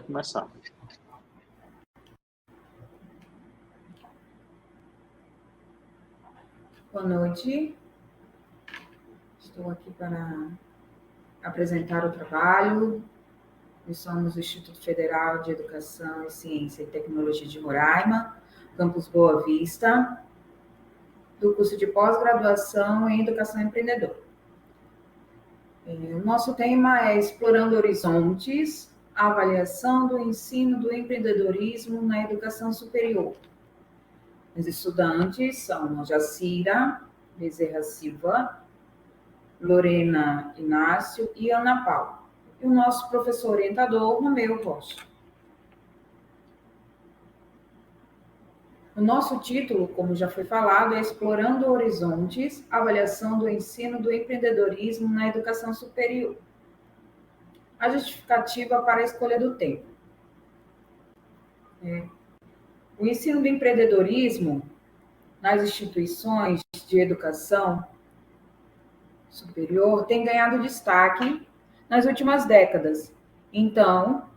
começar. Boa noite. Estou aqui para apresentar o trabalho. Nós somos o Instituto Federal de Educação, Ciência e Tecnologia de Roraima, Campus Boa Vista, do curso de pós-graduação em Educação Empreendedora. O nosso tema é Explorando Horizontes, a avaliação do ensino do empreendedorismo na educação superior. Os estudantes são Jacira Bezerra Silva, Lorena Inácio e Ana Paula. E o nosso professor orientador, Romeu Rocha. O nosso título, como já foi falado, é Explorando Horizontes, avaliação do ensino do empreendedorismo na educação superior. A justificativa para a escolha do tema. O ensino do empreendedorismo nas instituições de educação superior tem ganhado destaque nas últimas décadas. Então,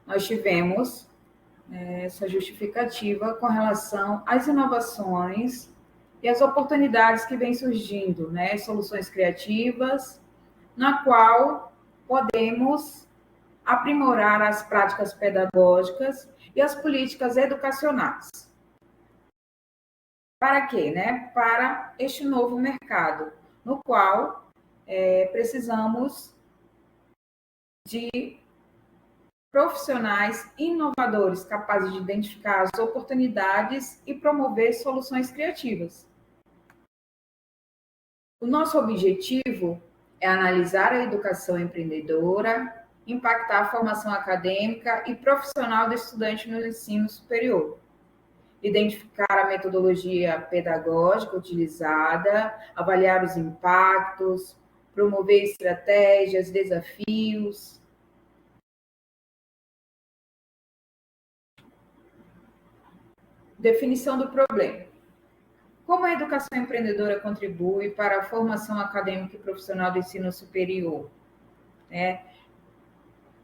nós tivemos essa justificativa com relação às inovações e às oportunidades que vêm surgindo, soluções criativas, na qual podemos aprimorar as práticas pedagógicas e as políticas educacionais. Para quê? Para este novo mercado, no qual precisamos de profissionais inovadores, capazes de identificar as oportunidades e promover soluções criativas. O nosso objetivo é analisar a educação empreendedora, impactar a formação acadêmica e profissional do estudante no ensino superior, identificar a metodologia pedagógica utilizada, avaliar os impactos, promover estratégias, desafios. Definição do problema. Como a educação empreendedora contribui para a formação acadêmica e profissional do ensino superior?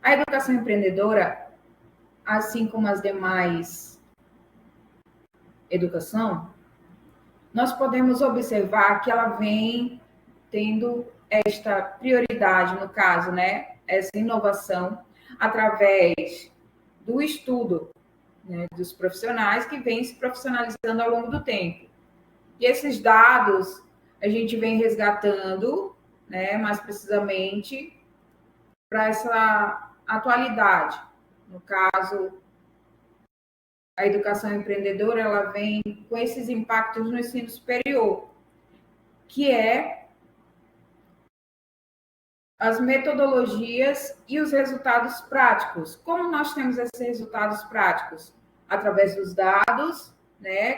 A educação empreendedora, assim como as demais educação, nós podemos observar que ela vem tendo esta prioridade, no caso, essa inovação, através do estudo dos profissionais que vêm se profissionalizando ao longo do tempo. E esses dados a gente vem resgatando, mais precisamente, para essa atualidade. No caso, a educação empreendedora, ela vem com esses impactos no ensino superior, que é as metodologias e os resultados práticos. Como nós temos esses resultados práticos? Através dos dados,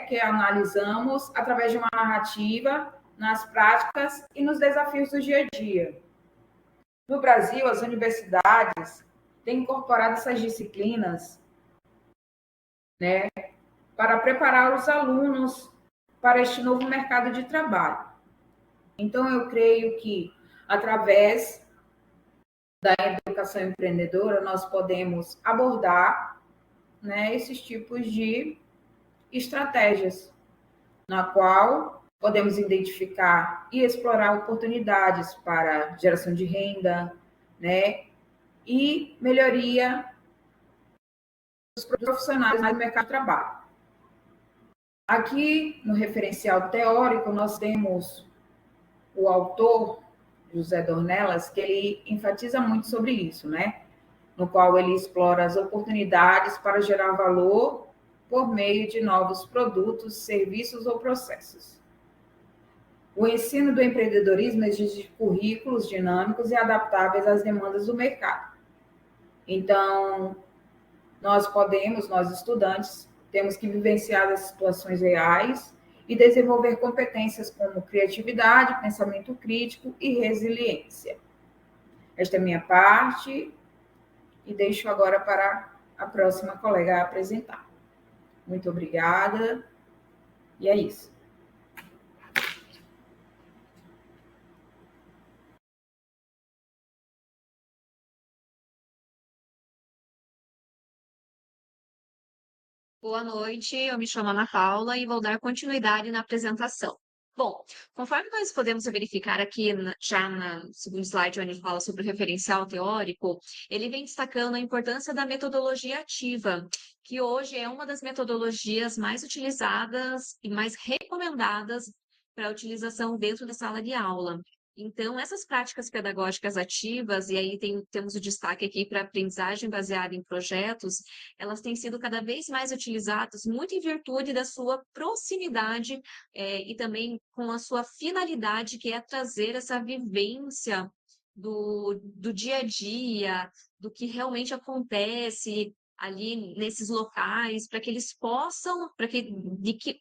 que analisamos, através de uma narrativa, nas práticas e nos desafios do dia a dia. No Brasil, as universidades têm incorporado essas disciplinas, para preparar os alunos para este novo mercado de trabalho. Então, eu creio que, através da educação empreendedora, nós podemos abordar esses tipos de estratégias, na qual podemos identificar e explorar oportunidades para geração de renda, e melhoria dos profissionais no mercado de trabalho. Aqui, no referencial teórico, nós temos o autor, José Dornelas, que ele enfatiza muito sobre isso, no qual ele explora as oportunidades para gerar valor por meio de novos produtos, serviços ou processos. O ensino do empreendedorismo exige currículos dinâmicos e adaptáveis às demandas do mercado. Então, nós estudantes, temos que vivenciar as situações reais e desenvolver competências como criatividade, pensamento crítico e resiliência. Esta é a minha parte e deixo agora para a próxima colega apresentar. Muito obrigada e é isso. Boa noite, eu me chamo Ana Paula e vou dar continuidade na apresentação. Bom, conforme nós podemos verificar aqui já no segundo slide, onde fala sobre o referencial teórico, ele vem destacando a importância da metodologia ativa, que hoje é uma das metodologias mais utilizadas e mais recomendadas para a utilização dentro da sala de aula. Então, essas práticas pedagógicas ativas, e aí temos o destaque aqui para aprendizagem baseada em projetos, elas têm sido cada vez mais utilizadas, muito em virtude da sua proximidade, e também com a sua finalidade, que é trazer essa vivência do dia a dia, do que realmente acontece ali nesses locais, para que eles possam,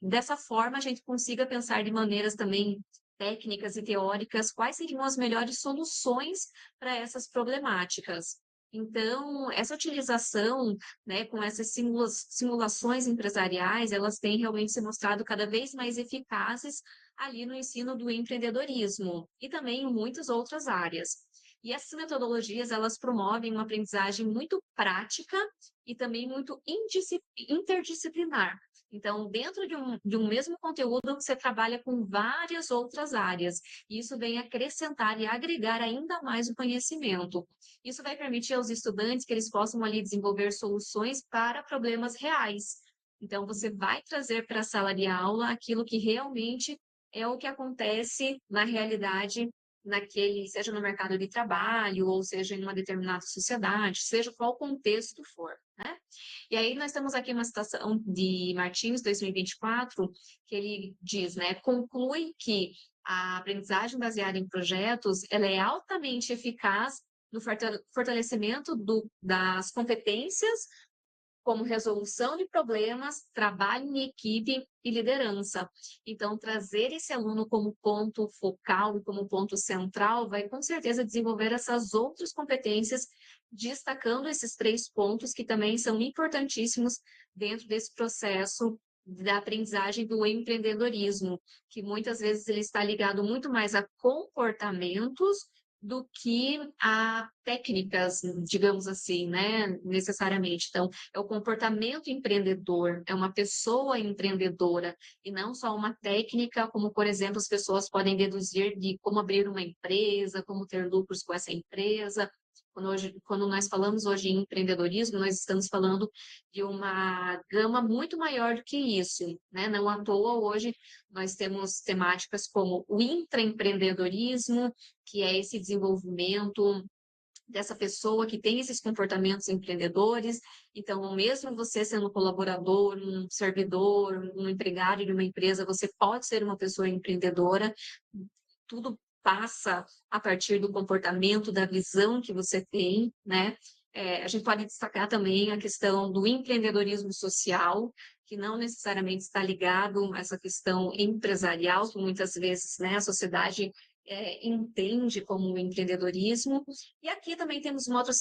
dessa forma a gente consiga pensar de maneiras também técnicas e teóricas, quais seriam as melhores soluções para essas problemáticas. Então, essa utilização, né, com essas simulações empresariais, elas têm realmente se mostrado cada vez mais eficazes ali no ensino do empreendedorismo e também em muitas outras áreas. E essas metodologias, elas promovem uma aprendizagem muito prática e também muito interdisciplinar. Então, dentro de um mesmo conteúdo, você trabalha com várias outras áreas. E isso vem acrescentar e agregar ainda mais o conhecimento. Isso vai permitir aos estudantes que eles possam ali desenvolver soluções para problemas reais. Então, você vai trazer para a sala de aula aquilo que realmente é o que acontece na realidade, seja no mercado de trabalho, ou seja em uma determinada sociedade, seja qual contexto for, né? E aí nós temos aqui uma citação de Martins, 2024, que ele diz, né, conclui que a aprendizagem baseada em projetos, ela é altamente eficaz no fortalecimento das competências, como resolução de problemas, trabalho em equipe e liderança. Então, trazer esse aluno como ponto focal e como ponto central vai, com certeza, desenvolver essas outras competências, destacando esses três pontos que também são importantíssimos dentro desse processo da aprendizagem do empreendedorismo, que muitas vezes ele está ligado muito mais a comportamentos do que a técnicas, digamos assim, né, necessariamente. Então, é o comportamento empreendedor, é uma pessoa empreendedora, e não só uma técnica, como, por exemplo, as pessoas podem deduzir de como abrir uma empresa, como ter lucros com essa empresa. Quando nós falamos hoje em empreendedorismo, nós estamos falando de uma gama muito maior do que isso, né? Não à toa, hoje, nós temos temáticas como o intraempreendedorismo, que é esse desenvolvimento dessa pessoa que tem esses comportamentos empreendedores. Então, mesmo você sendo colaborador, um servidor, um empregado de uma empresa, você pode ser uma pessoa empreendedora. Tudo passa a partir do comportamento, da visão que você tem, né? A gente pode destacar também a questão do empreendedorismo social, que não necessariamente está ligado a essa questão empresarial, que muitas vezes, né, a sociedade entende como empreendedorismo. E aqui também temos uma outra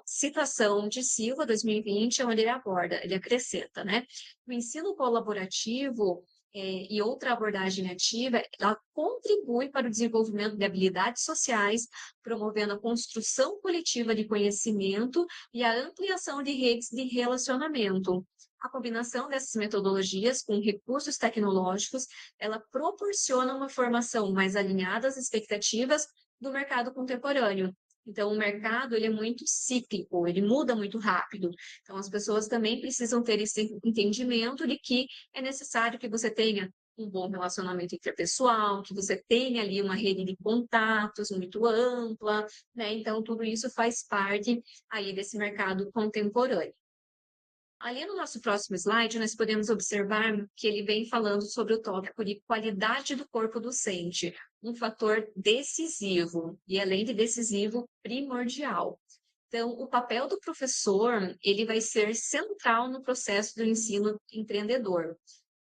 citação de Silva, 2020, onde ele aborda, ele acrescenta, né? O ensino colaborativo e outra abordagem ativa, ela contribui para o desenvolvimento de habilidades sociais, promovendo a construção coletiva de conhecimento e a ampliação de redes de relacionamento. A combinação dessas metodologias com recursos tecnológicos, ela proporciona uma formação mais alinhada às expectativas do mercado contemporâneo. Então, o mercado ele é muito cíclico, ele muda muito rápido. Então, as pessoas também precisam ter esse entendimento de que é necessário que você tenha um bom relacionamento interpessoal, que você tenha ali uma rede de contatos muito ampla, né? Então, tudo isso faz parte aí desse mercado contemporâneo. Ali no nosso próximo slide, nós podemos observar que ele vem falando sobre o tópico de qualidade do corpo docente, um fator decisivo, e além de decisivo, primordial. Então, o papel do professor, ele vai ser central no processo do ensino empreendedor.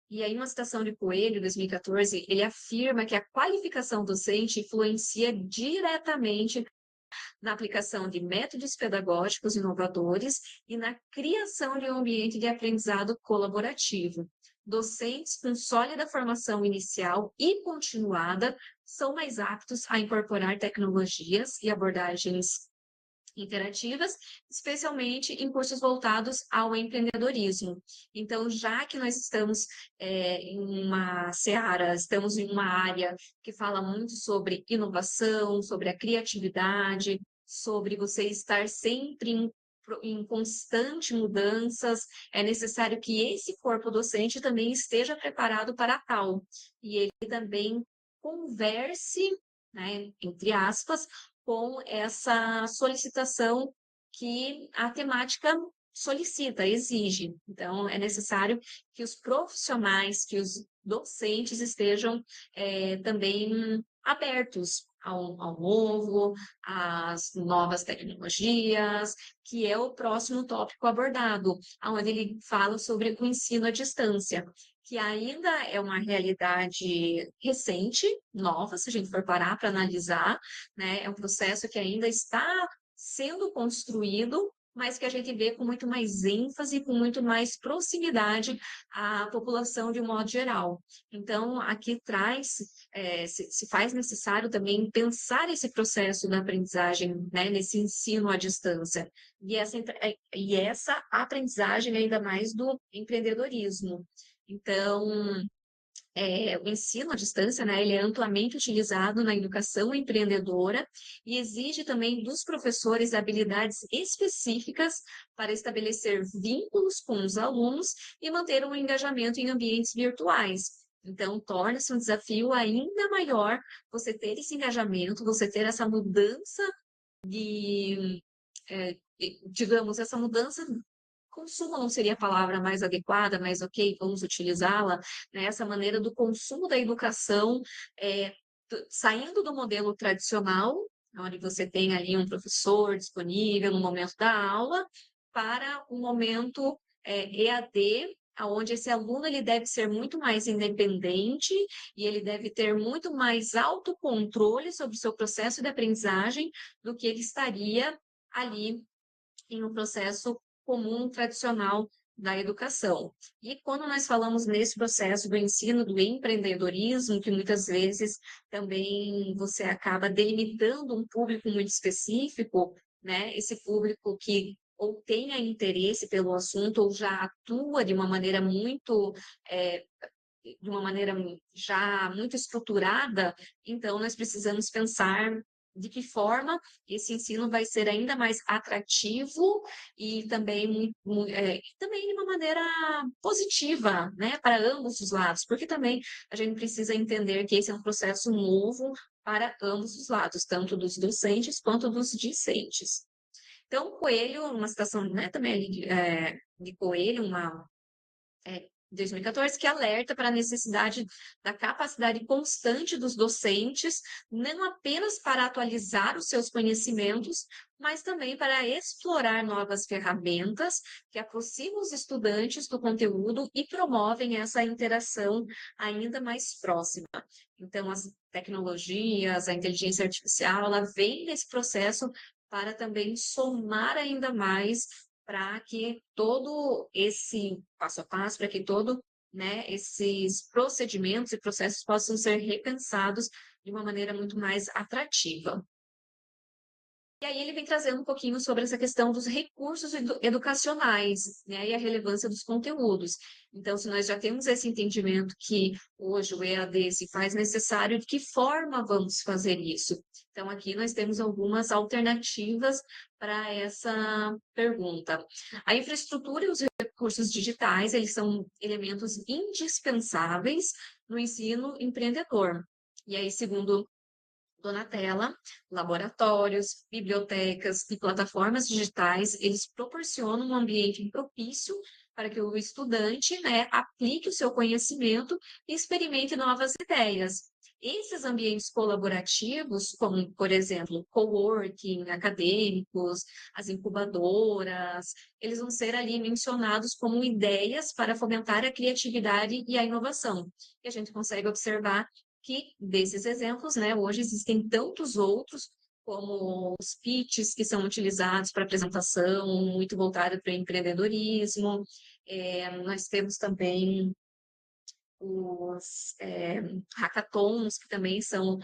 E aí, uma citação de Coelho, 2014, ele afirma que a qualificação docente influencia diretamente na aplicação de métodos pedagógicos inovadores e na criação de um ambiente de aprendizado colaborativo. Docentes com sólida formação inicial e continuada são mais aptos a incorporar tecnologias e abordagens interativas, especialmente em cursos voltados ao empreendedorismo. Então, já que nós estamos em uma seara, estamos em uma área que fala muito sobre inovação, sobre a criatividade, sobre você estar sempre em constante mudanças, é necessário que esse corpo docente também esteja preparado para tal, e ele também converse, né, entre aspas, com essa solicitação que a temática solicita, exige. Então, é necessário que os profissionais, que os docentes estejam também abertos ao novo, às novas tecnologias, que é o próximo tópico abordado, onde ele fala sobre o ensino à distância, que ainda é uma realidade recente, nova, se a gente for parar para analisar, né? É um processo que ainda está sendo construído, mas que a gente vê com muito mais ênfase, com muito mais proximidade à população de um modo geral. Então, aqui traz, se faz necessário também pensar esse processo da aprendizagem, né, nesse ensino à distância, e essa aprendizagem ainda mais do empreendedorismo. Então, o ensino à distância, né, ele é amplamente utilizado na educação empreendedora e exige também dos professores habilidades específicas para estabelecer vínculos com os alunos e manter um engajamento em ambientes virtuais. Então, torna-se um desafio ainda maior você ter esse engajamento, você ter essa mudança de, digamos, essa mudança. Consumo não seria a palavra mais adequada, mas ok, vamos utilizá-la, né? Essa maneira do consumo da educação, saindo do modelo tradicional, onde você tem ali um professor disponível no momento da aula, para o momento EAD, onde esse aluno ele deve ser muito mais independente e ele deve ter muito mais autocontrole sobre o seu processo de aprendizagem do que ele estaria ali em um processo comum, tradicional da educação. E quando nós falamos nesse processo do ensino do empreendedorismo, que muitas vezes também você acaba delimitando um público muito específico, né? Esse público que ou tenha interesse pelo assunto ou já atua de uma maneira muito de uma maneira já muito estruturada, então nós precisamos pensar de que forma esse ensino vai ser ainda mais atrativo e também, também de uma maneira positiva, né, para ambos os lados, porque também a gente precisa entender que esse é um processo novo para ambos os lados, tanto dos docentes quanto dos discentes. Então, Coelho, uma citação, né, também ali de Coelho, uma 2014, que alerta para a necessidade da capacidade constante dos docentes, não apenas para atualizar os seus conhecimentos, mas também para explorar novas ferramentas que aproximam os estudantes do conteúdo e promovem essa interação ainda mais próxima. Então, as tecnologias, a inteligência artificial, ela vem nesse processo para também somar ainda mais para que todo esse passo a passo, para que todo, né, esses procedimentos e processos possam ser repensados de uma maneira muito mais atrativa. E aí ele vem trazendo um pouquinho sobre essa questão dos recursos educacionais, né, e a relevância dos conteúdos. Então, se nós já temos esse entendimento que hoje o EAD se faz necessário, de que forma vamos fazer isso? Então, aqui nós temos algumas alternativas para essa pergunta. A infraestrutura e os recursos digitais, eles são elementos indispensáveis no ensino empreendedor. E aí, segundo Donatella, laboratórios, bibliotecas e plataformas digitais, eles proporcionam um ambiente propício para que o estudante, né, aplique o seu conhecimento e experimente novas ideias. Esses ambientes colaborativos, como, por exemplo, coworking, acadêmicos, as incubadoras, eles vão ser ali mencionados como ideias para fomentar a criatividade e a inovação. E a gente consegue observar que desses exemplos, né, hoje existem tantos outros, como os pitches que são utilizados para apresentação, muito voltado para o empreendedorismo. Nós temos também os hackathons, que também são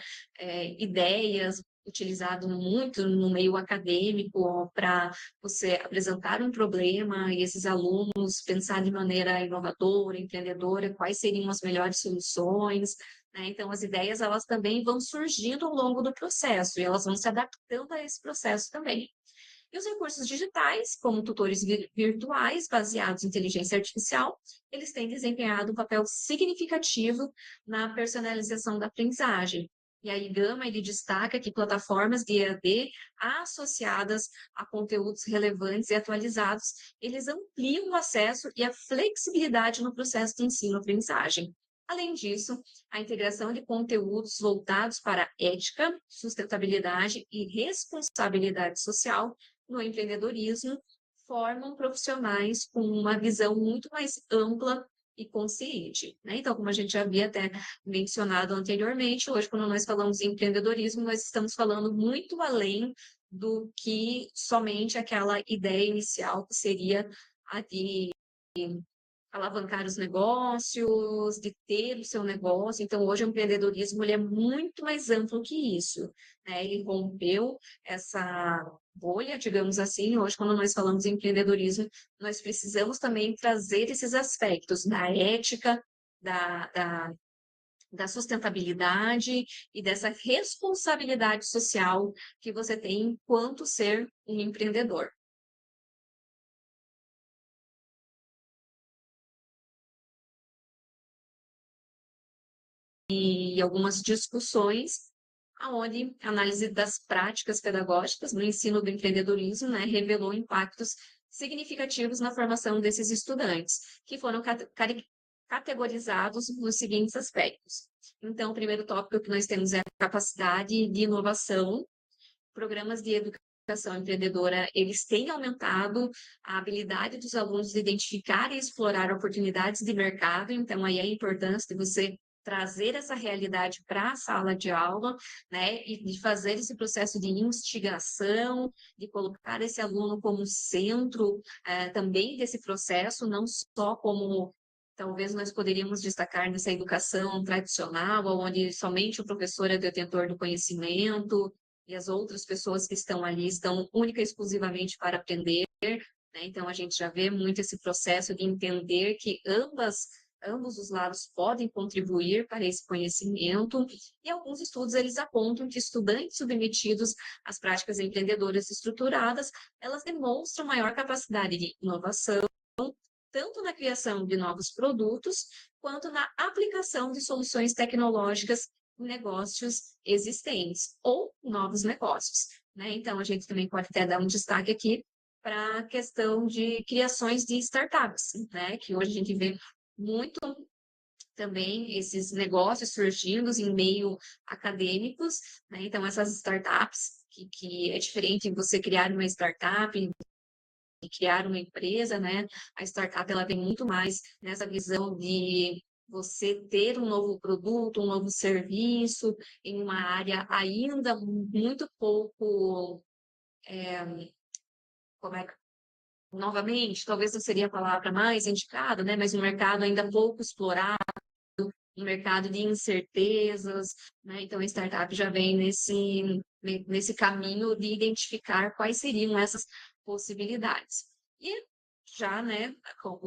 ideias utilizado muito no meio acadêmico para você apresentar um problema e esses alunos pensar de maneira inovadora, empreendedora, quais seriam as melhores soluções, né? Então, as ideias, elas também vão surgindo ao longo do processo e elas vão se adaptando a esse processo também. E os recursos digitais, como tutores virtuais baseados em inteligência artificial, eles têm desempenhado um papel significativo na personalização da aprendizagem. E aí, Gama, ele destaca que plataformas de EAD associadas a conteúdos relevantes e atualizados, eles ampliam o acesso e a flexibilidade no processo de ensino-aprendizagem. Além disso, a integração de conteúdos voltados para ética, sustentabilidade e responsabilidade social no empreendedorismo formam profissionais com uma visão muito mais ampla e consciente, né? Então, como a gente já havia até mencionado anteriormente, hoje, quando nós falamos em empreendedorismo, nós estamos falando muito além do que somente aquela ideia inicial que seria a de alavancar os negócios, de ter o seu negócio. Então, hoje o empreendedorismo ele é muito mais amplo que isso, né? Ele rompeu essa bolha, digamos assim. Hoje, quando nós falamos em empreendedorismo, nós precisamos também trazer esses aspectos da ética, da, da, da sustentabilidade e dessa responsabilidade social que você tem enquanto ser um empreendedor. E algumas discussões onde a análise das práticas pedagógicas no ensino do empreendedorismo, né, revelou impactos significativos na formação desses estudantes, que foram categorizados nos seguintes aspectos. Então, o primeiro tópico que nós temos é a capacidade de inovação. Programas de educação empreendedora, eles têm aumentado a habilidade dos alunos de identificar e explorar oportunidades de mercado, então aí a importância de você trazer essa realidade para a sala de aula, né, e de fazer esse processo de instigação, de colocar esse aluno como centro também desse processo, não só como talvez nós poderíamos destacar nessa educação tradicional, onde somente o professor é detentor do conhecimento e as outras pessoas que estão ali estão única e exclusivamente para aprender, né? Então, a gente já vê muito esse processo de entender que ambos os lados podem contribuir para esse conhecimento, e alguns estudos eles apontam que estudantes submetidos às práticas empreendedoras estruturadas, elas demonstram maior capacidade de inovação, tanto na criação de novos produtos, quanto na aplicação de soluções tecnológicas em negócios existentes ou novos negócios, né? Então, a gente também pode até dar um destaque aqui para a questão de criações de startups, né? Que hoje a gente vê muito também esses negócios surgindo em meio acadêmicos, né? Então, essas startups, que é diferente você criar uma startup e criar uma empresa, né? A startup, ela tem muito mais nessa visão de você ter um novo produto, um novo serviço em uma área ainda muito pouco, como é que novamente, talvez não seria a palavra mais indicada, né? Mas um mercado ainda pouco explorado, um mercado de incertezas, né? Então, a startup já vem nesse caminho de identificar quais seriam essas possibilidades. E já, né,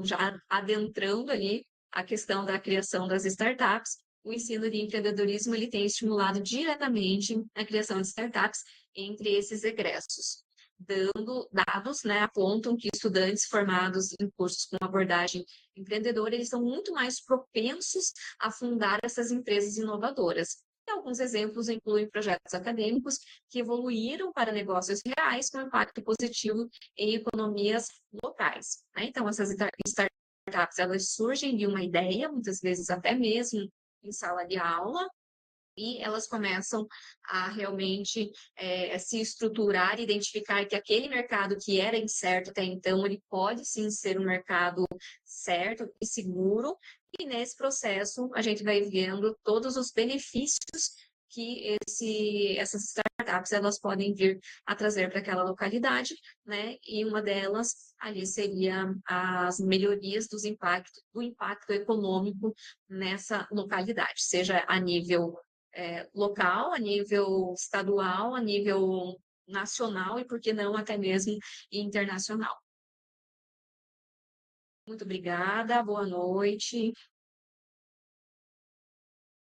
já adentrando ali a questão da criação das startups, o ensino de empreendedorismo ele tem estimulado diretamente a criação de startups entre esses egressos, dando dados, né, apontam que estudantes formados em cursos com abordagem empreendedora, eles são muito mais propensos a fundar essas empresas inovadoras. E alguns exemplos incluem projetos acadêmicos que evoluíram para negócios reais com impacto positivo em economias locais, né? Então, essas startups, elas surgem de uma ideia, muitas vezes até mesmo em sala de aula, e elas começam a realmente se estruturar e identificar que aquele mercado que era incerto até então, ele pode sim ser um mercado certo e seguro, e nesse processo a gente vai vendo todos os benefícios que essas startups elas podem vir a trazer para aquela localidade, né? E uma delas ali seria as melhorias do impacto econômico nessa localidade, seja a nível local, a nível estadual, a nível nacional e, por que não, até mesmo internacional. Muito obrigada, boa noite.